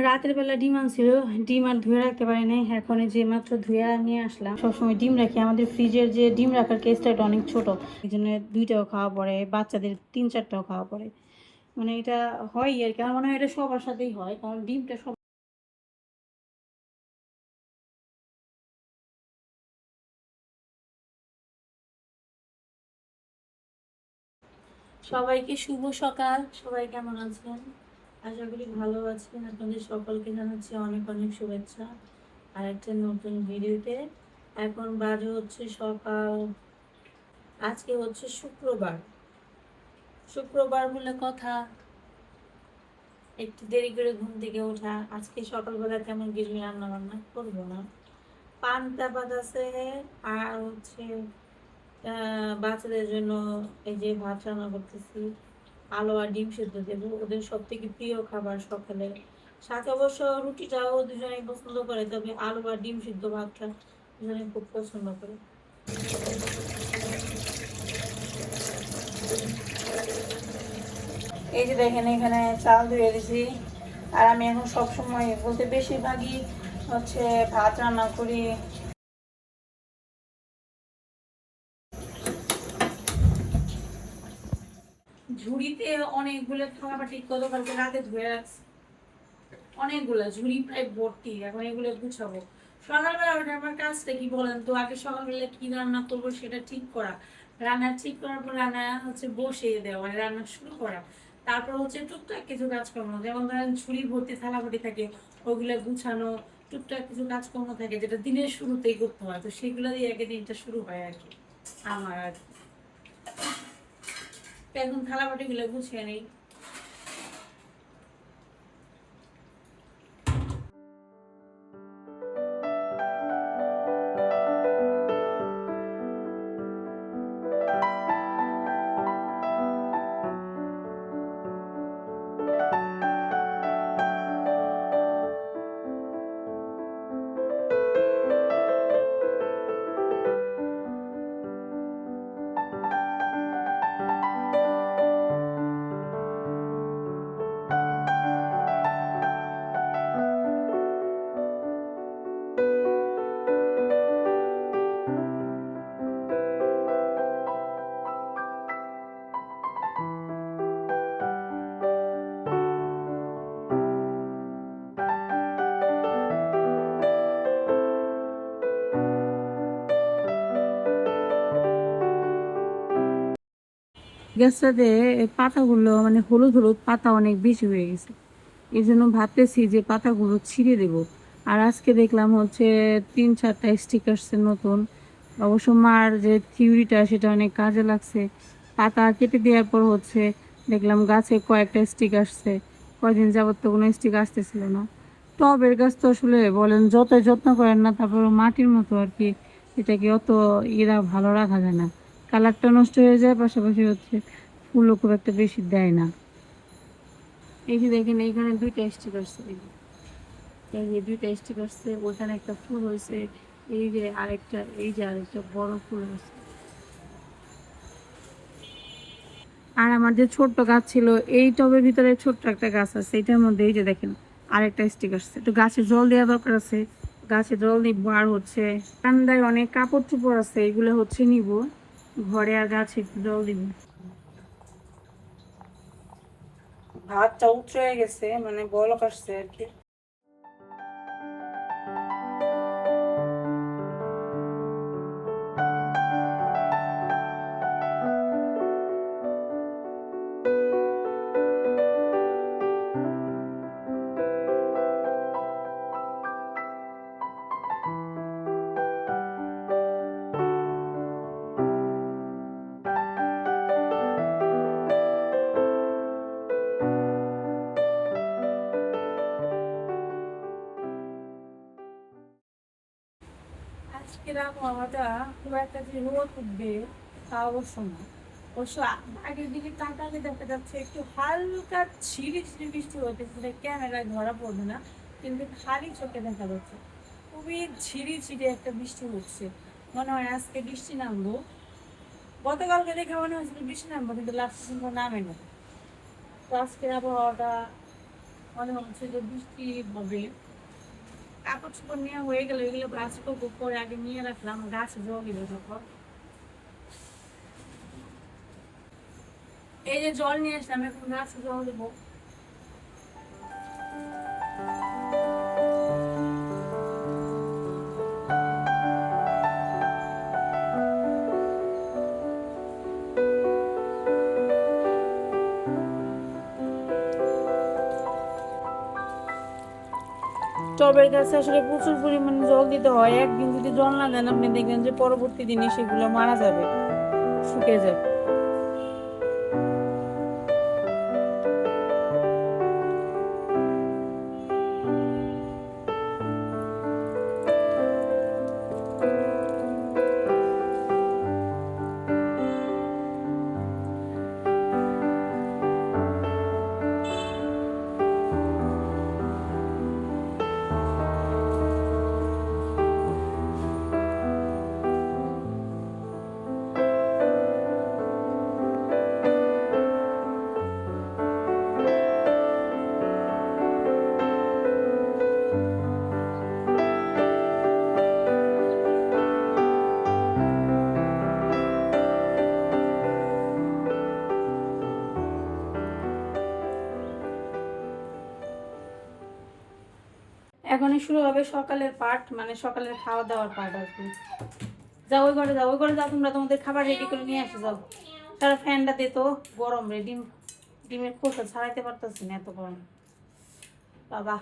রাতের বেলা ডিম আনছিল, ডিম আর ধুয়ে রাখতে পারি নাই। এখন যে মাত্র ধুয়ে নিয়ে আসলাম। সবসময় ডিম রাখি, আমাদের ফ্রিজের যে ডিম রাখার কেসটা এটা অনেক ছোট, এই জন্য 2টাও খাওয়া পড়ে, বাচ্চাদের 3-4টাও খাওয়া পড়ে। মানে এটা হয় আর কি, আমার মনে হয় এটা সবার সাথেই হয়, কারণ ডিমটা সব। সবাইকে শুভ সকাল। সবাই কেমন আছেন? আশা করি ভালো আছেন। আপনাদের সকলকে জানাচ্ছি অনেক অনেক শুভেচ্ছা আর একটা নতুন ভিডিওতে। এখন বাজে হচ্ছে সকাল, আজকে হচ্ছে শুক্রবার। শুক্রবার বলে কথা, একটু দেরি করে ঘুম থেকে ওঠা। আজকে সকালবেলা তেমন কিছু রান্না বান্না করবো না, পান্তা ভাত আছে। আর হচ্ছে বাচ্চাদের জন্য এই যে ভাত রান্না করতেছি, আলু আর ডিম সেদ্ধ দেবো, ওদের সব থেকে প্রিয় খাবার সকালে। সাথে অবশ্য রুটিটাও দুজনেই পছন্দ করে, তবে আলু আর ডিম সিদ্ধ ভাতটা দুজনে খুব পছন্দ করে। এই যে দেখেন এখানে চাল ধুয়ে দিয়েছি। আর আমি এখন সবসময় বলতে বেশিরভাগই হচ্ছে ভাত রান্না করি। ঝুড়িতে অনেকগুলো থালাবাটি গতকালকে রাতে ধুয়ে রাখছি, অনেকগুলো ঝুড়ি প্রায় ভর্তি। এখন এগুলো গুছাবো। সকালবেলা ওঠে আমার কাজটা কি বলেন তো, আগে সকালবেলা কি রান্না করবো সেটা ঠিক করা, রান্না ঠিক করার পর রান্না হচ্ছে বসিয়ে দেওয়া, মানে রান্না শুরু করা। তারপর হচ্ছে টুকটাক কিছু কাজকর্ম, যেমন ধরেন ঝুড়ি ভর্তি থালাবাটি থাকে, ওগুলো গুছানো। টুকটাক কিছু কাজকর্ম থাকে যেটা দিনের শুরুতেই করতে হয়, তো সেগুলো দিয়ে আগে দিনটা শুরু হয় আর কি আমার আর কি। তো এখন থালাবাটিগুলো গুছিয়ে নেই। গাছটাতে পাতাগুলো মানে হলুদ হলুদ পাতা অনেক বেশি হয়ে গেছে, এই জন্য ভাবতেছি যে পাতাগুলো ছিঁড়ে দেব। আর আজকে দেখলাম হচ্ছে 3-4টা স্টিকার্সের নতুন। অবশ্য মার যে থিওরিটা সেটা অনেক কাজে লাগছে। পাতা কেটে দেওয়ার পর হচ্ছে দেখলাম গাছে কয়েকটা স্টিক আসছে। কয়দিন যাবত তো কোনো স্টিক আসতেছিল না। টবের গাছ তো আসলে বলেন যতই যত্ন করেন না, তারপর মাটির মতো আর কি, এটাকে অত ভালো রাখা যায় না। কালারটা নষ্ট হয়ে যায়, পাশাপাশি হচ্ছে ফুলও খুব একটা বেশি দেয় না। এই যে দেখেন এইখানে 2টা স্টিক আসছে, এই যে 2টা স্টিক আসছে, ওইখানে একটা ফুল হয়েছে। এই যে আরেকটা বড় ফুল হয়েছে। আর আমার যে ছোট্ট গাছ ছিল, এই টবের ভিতরে ছোট্ট একটা গাছ আছে, এটার মধ্যে এই যে দেখেন আরেকটা স্টিক আসছে। তো গাছে জল দেওয়া দরকার আছে, গাছে জল দিব। আর হচ্ছে ঠান্ডায় অনেক কাপড় চোপড় আছে, এগুলো হচ্ছে নিব ঘরে, আর গাছে একটু জল দিব। ভাতটা উতরে গেছে, মানে বলক আসছে আর কি। আজকের আবহাওয়াটা খুব একটা যে রোদ উঠবে তা অবশ্য না। অবশ্য আগের দিকে তাকালে দেখা যাচ্ছে একটু হালকা ঝিরি ঝিরি বৃষ্টি হতেছিল, ক্যামেরায় ধরা পড়বে না, কিন্তু খালি চোখে দেখা যাচ্ছে খুবই ঝিরি ঝিরি একটা বৃষ্টি হচ্ছে। মনে হয় আজকে বৃষ্টি নামবো। গতকালকে দেখে মনে হয়েছিল বৃষ্টি নামবো, কিন্তু লাস্ট পর্যন্ত নামে না। তো আজকের আবহাওয়াটা মনে হচ্ছে যে বৃষ্টি হবে। কাপড় চোপড় নেওয়া হয়ে গেলে এগুলো গাছ করবো, পরে আগে নিয়ে রাখলাম, গাছ জল দিবে তখন। এই যে জল নিয়ে আসলাম, এখন গাছ জল দেবো। টবের গাছে আসলে প্রচুর পরিমাণে জল দিতে হয়। একদিন যদি জল না দেন, আপনি দেখবেন যে পরবর্তী দিনে সেগুলো মারা যাবে, শুকিয়ে যাবে। এখনই শুরু হবে সকালের পাঠ, মানে সকালের খাওয়া দাওয়ার পাঠ আর কি। যাও ওই ঘরে যাও, ওই ঘরে যাও, তোমরা তোমাদের খাবার রেডি করে নিয়ে আসে যাও। সারা ফ্যানটা দে তো, গরম রে, ডিমের খোসা ছাড়াইতে পারতেছি না, এত গরম বাবা।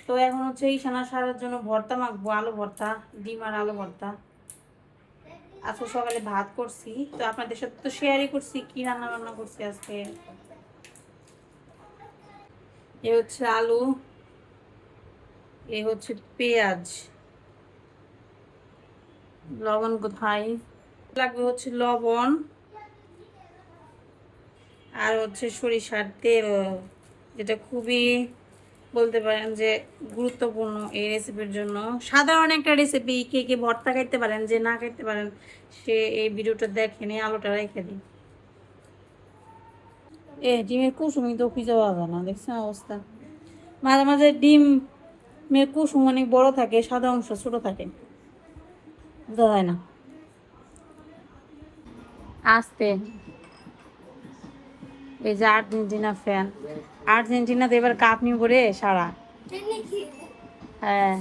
তো এখন হচ্ছে ইশানা সারার জন্য ভর্তা মাখবো, আলু ভর্তা, ডিম আর আলু ভর্তা। আজকে সকালে ভাত করছি, তো আপনাদের সাথে তো শেয়ারই করছি কি রান্না বান্না করছি আজকে। এ হচ্ছে আলু, এ হচ্ছে পেঁয়াজ, লবণ কোথায় লাগবে, হচ্ছে লবণ, আর হচ্ছে সরিষার তেল, যেটা খুবই বলতে পারেন যে গুরুত্বপূর্ণ এই রেসিপির জন্য। সাধারণ একটা রেসিপি, কে কে ভর্তা খাইতে পারেন, যে না খাইতে পারেন সে এই ভিডিওটা দেখেন। আলুটা রেখে দিই। ডিমের কুসুমই তো খুঁজে পাওয়া যায় না, দেখছেন অবস্থা। মাঝে মাঝে ডিমের কুসুম অনেক বড় থাকে, সাদা অংশ ছোট থাকে, বোঝা যায় না। আস্তে, এই যে আর্জেন্টিনা ফ্যান, আর্জেন্টিনাতে এবার কাপ নিব রে সারা। হ্যাঁ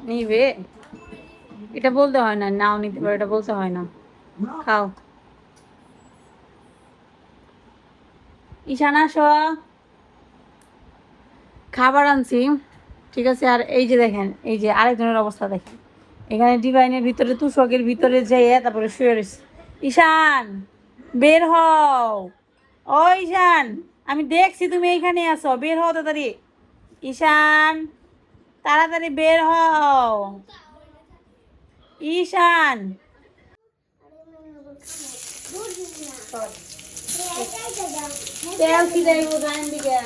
নিবে, এটা বলতে হয় না, নাও নিতে পারো, এটা বলতে হয় না। খাও ঈশানা, খাবার আনছি, ঠিক আছে। আর এই যে দেখেন, এই যে আরেকজনের অবস্থা দেখেন, এখানে ডিভাইনের ভিতরে, তুষকের ভিতরে যাইয়ে তারপরে শুয়ে রয়েছে। ঈশান বের হও, ও ঈশান, আমি দেখছি তুমি এইখানে আছো, বের হও তাড়াতাড়ি। ঈশান তাড়াতাড়ি বের হও, ঈশান। তেল কি দেবো জানেন দিকে,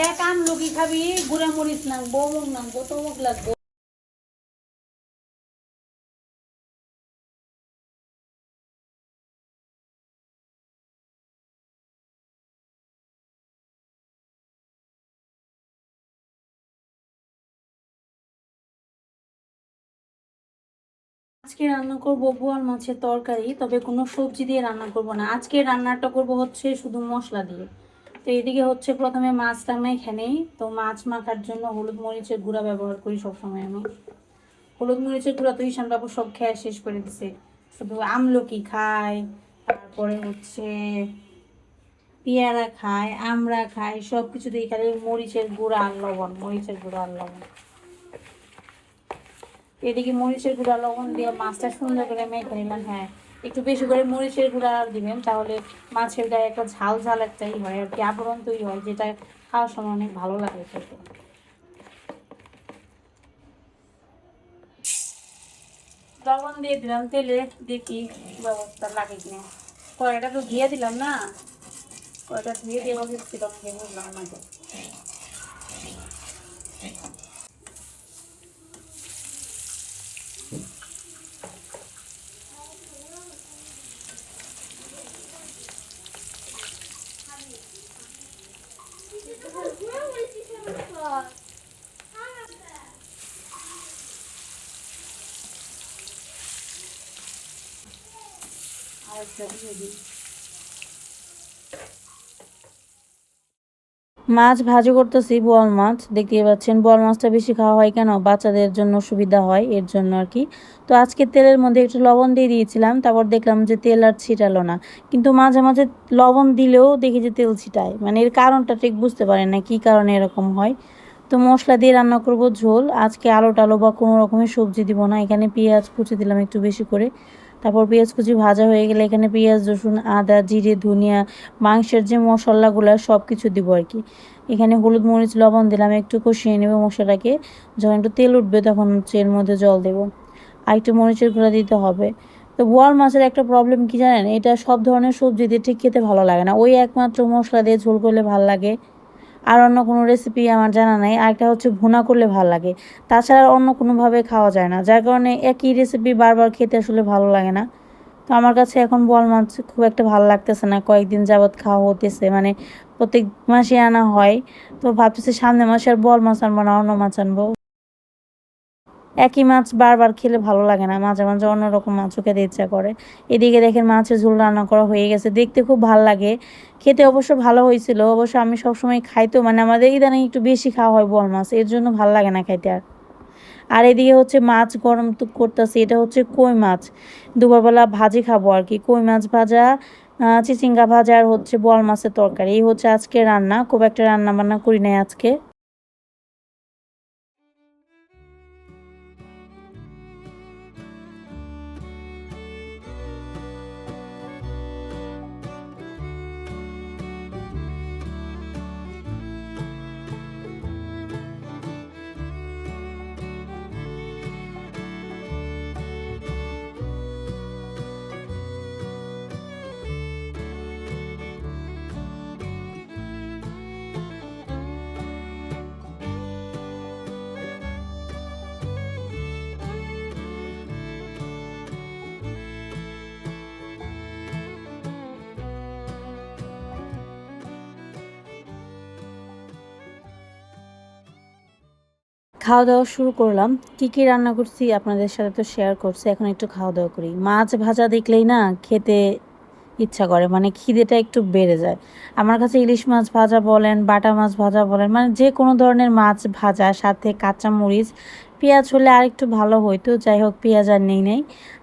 এক আম লুকি খাবি, গুড়া মরিচ নাকবো, মুখ নাকবো, তো মুখ লাগবো। আজকে রান্না করব বোয়াল মাছের তরকারি, তবে কোনো সবজি দিয়ে রান্না করব না। আজকে রান্নাটা করব হচ্ছে শুধু মশলা দিয়ে। তো এদিকে হচ্ছে প্রথমে মাছটা মেখে নেই। তো মাছ মাখার জন্য হলুদ মরিচের গুঁড়া ব্যবহার করি সবসময় আমি। হলুদ মরিচের গুঁড়া তো ঈশান বাবু সব খেয়ে শেষ করে দিছে, শুধু আমলকি খায়, তারপরে হচ্ছে পেয়ারা খায়, আমরা খাই, সব কিছুতেই খালি মরিচের গুঁড়া আর লবণ, মরিচের গুঁড়া আর লবণ। এদিকে মরিচের গুঁড়া লবণ দিয়ে মাছটা সুন্দর করে মেখে নিলাম। হ্যাঁ, একটু বেশি করে মরিচের গুঁড়া দিবেন, তাহলে মাছের গায়ে একটা ঝাল ঝাল একটা হয় আর কি, আবরণ তৈরি হয়, যেটা খাওয়ার সময় অনেক ভালো লাগে খেতে। লবণ দিয়ে দিলাম তেলে, দেখি ব্যবস্থা লাগে কিনা। কড়াইটা তো ধুয়ে দিলাম না, কড়াইটা ধুয়ে দিয়ে বসেছি, তোমাকে বুঝলাম আমাকে। মাছ ভাজি করতেছি, বোয়াল মাছ দেখতে পাচ্ছেন। বোয়াল মাছটা বেশি খাওয়া হয় কেন, বাচ্চাদের জন্য সুবিধা হয় এর জন্য আর কি। তো আজকে তেলের মধ্যে একটু লবণ দিয়ে দিয়েছিলাম, তারপর দেখলাম যে তেল আর ছিটালো না। কিন্তু মাঝে মাঝে লবণ দিলেও দেখি যে তেল ছিটায়, মানে এর কারণটা ঠিক বুঝতে পারি না কী কারণে এরকম হয়। তো মশলা দিয়ে রান্না করব ঝোল, আজকে আলু টালু বা কোনো রকমের সবজি দিব না। এখানে পেঁয়াজ কুচি দিলাম একটু বেশি করে। তারপর পেঁয়াজ কুচি ভাজা হয়ে গেলে এখানে পেঁয়াজ, রসুন, আদা, জিরে, ধনিয়া, মাংসের যে মশলাগুলো সব কিছু দিব আর কি। এখানে হলুদ, মরিচ, লবণ দিলাম, একটু কষিয়ে নেব মশলাটাকে। যখন একটু তেল উঠবে তখন হচ্ছে এর মধ্যে জল দেব, আর একটু মরিচের গুঁড়া দিতে হবে। তো বোয়াল মাছের একটা প্রবলেম কি জানেন, এটা সব ধরনের সবজি দিয়ে ঠিক খেতে ভালো লাগে না, ওই একমাত্র মশলা দিয়ে ঝোল করলে ভালো লাগে। আর অন্য কোনো রেসিপি আমার জানা নাই। আরেকটা হচ্ছে ভুনা করলে ভালো লাগে, তাছাড়া অন্য কোনোভাবে খাওয়া যায় না, যার কারণে একই রেসিপি বারবার খেতে আসলে ভালো লাগে না। তো আমার কাছে এখন বোয়াল মাছ খুব একটা ভালো লাগতেছে না, কয়েকদিন যাবৎ খাওয়া হতেছে, মানে প্রত্যেক মাসে আনা হয়। তো ভাবতেছি সামনের মাসে আর বোয়াল মাছ আনবো না, অন্য মাছ আনবো। একই মাছ বারবার খেলে ভালো লাগে না, মাঝে মাঝে অন্যরকম মাছও খেতে ইচ্ছা করে। এদিকে দেখেন মাছের ঝোল রান্না করা হয়ে গেছে, দেখতে খুব ভালো লাগে, খেতে অবশ্য ভালো হয়েছিল। অবশ্য আমি সবসময় খাই তো, মানে আমাদের ইদানিং একটু বেশি খাওয়া হয় বোয়াল মাছ, এর জন্য ভালো লাগে না খাইতে আর। আর এদিকে হচ্ছে মাছ গরম তো করতেছি, এটা হচ্ছে কই মাছ, দুপুরবেলা ভাজি খাবো আর কি। কই মাছ ভাজা, চিচিঙ্গা ভাজা, আর হচ্ছে বোয়াল মাছের তরকারি, এই হচ্ছে আজকে রান্না। খুব একটা রান্না বান্না করি নাই আজকে। খাওয়া দাওয়া শুরু করলাম। কি কি রান্না করছি আপনাদের সাথে তো শেয়ার করছি, এখন একটু খাওয়া দাওয়া করি। মাছ ভাজা দেখলেই না খেতে ইচ্ছা করে, মানে খিদেটা একটু বেড়ে যায়। আমার কাছে ইলিশ মাছ ভাজা বলেন, বাটা মাছ ভাজা বলেন, মানে যে কোনো ধরনের মাছ ভাজা সাথে কাঁচা মরিচ, পেঁয়াজ হলে আর একটু ভালো হইতো, যাই হোক পেঁয়াজ আর নেই।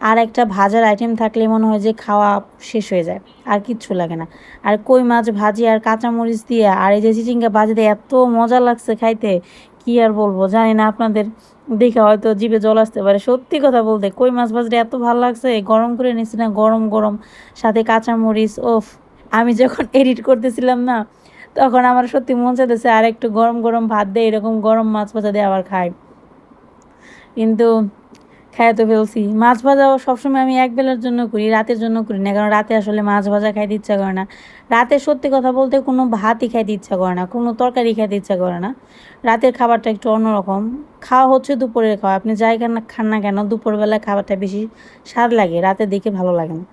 আর একটা ভাজার আইটেম থাকলে মনে হয় যে খাওয়া শেষ হয়ে যায়, আর কিচ্ছু লাগে না। আর কই মাছ ভাজি আর কাঁচা মরিচ দিয়ে, আর এই যে চিচিঙ্গা ভাজি দিয়ে এত মজা লাগছে খাইতে, কি আর বলবো। জানি না আপনাদের দেখে হয়তো জিভে জল আসতে পারে, সত্যি কথা বলতে কই মাছ ভাজিটা এত ভালো লাগছে, গরম করে নিছি না, গরম গরম, সাথে কাঁচামরিচ। ওফ, আমি যখন এডিট করতেছিলাম না, তখন আমার সত্যি মন চাইতেছে আর একটু গরম গরম ভাত দিয়ে এরকম গরম মাছ ভাজা দিয়ে আবার খাই। কিন্তু খাইয়ে তো ফেলছি। মাছ ভাজাও সবসময় আমি এক বেলার জন্য করি, রাতের জন্য করি না, কারণ রাতে আসলে মাছ ভাজা খাইতে ইচ্ছা করে না। রাতে সত্যি কথা বলতে কোনো ভাতই খাইতে ইচ্ছা করে না, কোনো তরকারি খাইতে ইচ্ছা করে না। রাতের খাবারটা একটু অন্যরকম। খাওয়া হচ্ছে দুপুরের খাওয়া, আপনি যাই খান না কেন দুপুরবেলায় খাবারটা বেশি স্বাদ লাগে, রাতে দেখে ভালো লাগে না।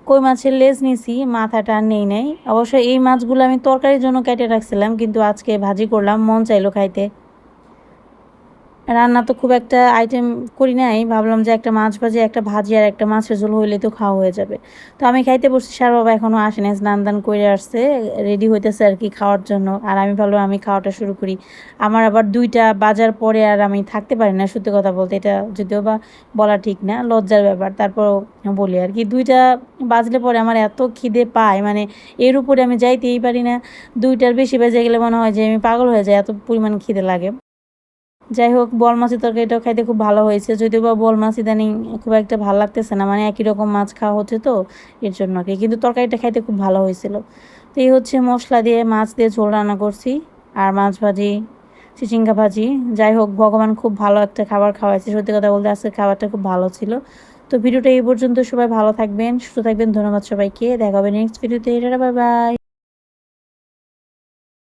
কই মাছের লেজ নিছি, মাথাটা আর নেই। অবশ্য এই মাছগুলো আমি তরকারির জন্য কেটে রাখছিলাম, কিন্তু আজকে ভাজি করলাম, মন চাইলো খাইতে। রান্না তো খুব একটা আইটেম করি নাই, ভাবলাম যে একটা মাছ ভাজি, একটা ভাজি আর একটা মাছের ঝোল হইলে তো খাওয়া হয়ে যাবে। তো আমি খাইতে বসছি, সার বাবা এখনও আসেনি, স্নান দান করে আসছে, রেডি হইতেছে আর কি খাওয়ার জন্য। আর আমি ভাবলাম আমি খাওয়াটা শুরু করি। আমার আবার 2টা বাজার পরে আর আমি থাকতে পারি না, সত্যি কথা বলতে, এটা যদিও বা বলা ঠিক না, লজ্জার ব্যাপার, তারপর বলি আর কি। 2টা বাজলে পরে আমার এত খিদে পায়, মানে এর উপরে আমি যাইতেই পারি না। 2টার বেশি বেজে গেলে মনে হয় যে আমি পাগল হয়ে যাই, এত পরিমাণ খিদে লাগে। যাই হোক, বোয়াল মাছের তরকারিটাও খাইতে খুব ভালো হয়েছে, যদিও বা বোয়াল মাছ ইদানিং খুব একটা ভালো লাগতেছে না, মানে একই রকম মাছ খাওয়া হচ্ছে তো এর জন্য আর কি। কিন্তু তরকারিটা খাইতে খুব ভালো হয়েছিল। তো এই হচ্ছে মশলা দিয়ে মাছ দিয়ে ঝোল রান্না করছি, আর মাছ ভাজি, চিচিঙ্গা ভাজি। যাই হোক, ভগবান খুব ভালো একটা খাবার খাওয়াইছে, সত্যি কথা বলতে আজকের খাবারটা খুব ভালো ছিল। তো ভিডিওটা এই পর্যন্ত, সবাই ভালো থাকবেন, সুস্থ থাকবেন, ধন্যবাদ সবাইকে, দেখা হবে নেক্সট ভিডিওতে। Bye bye.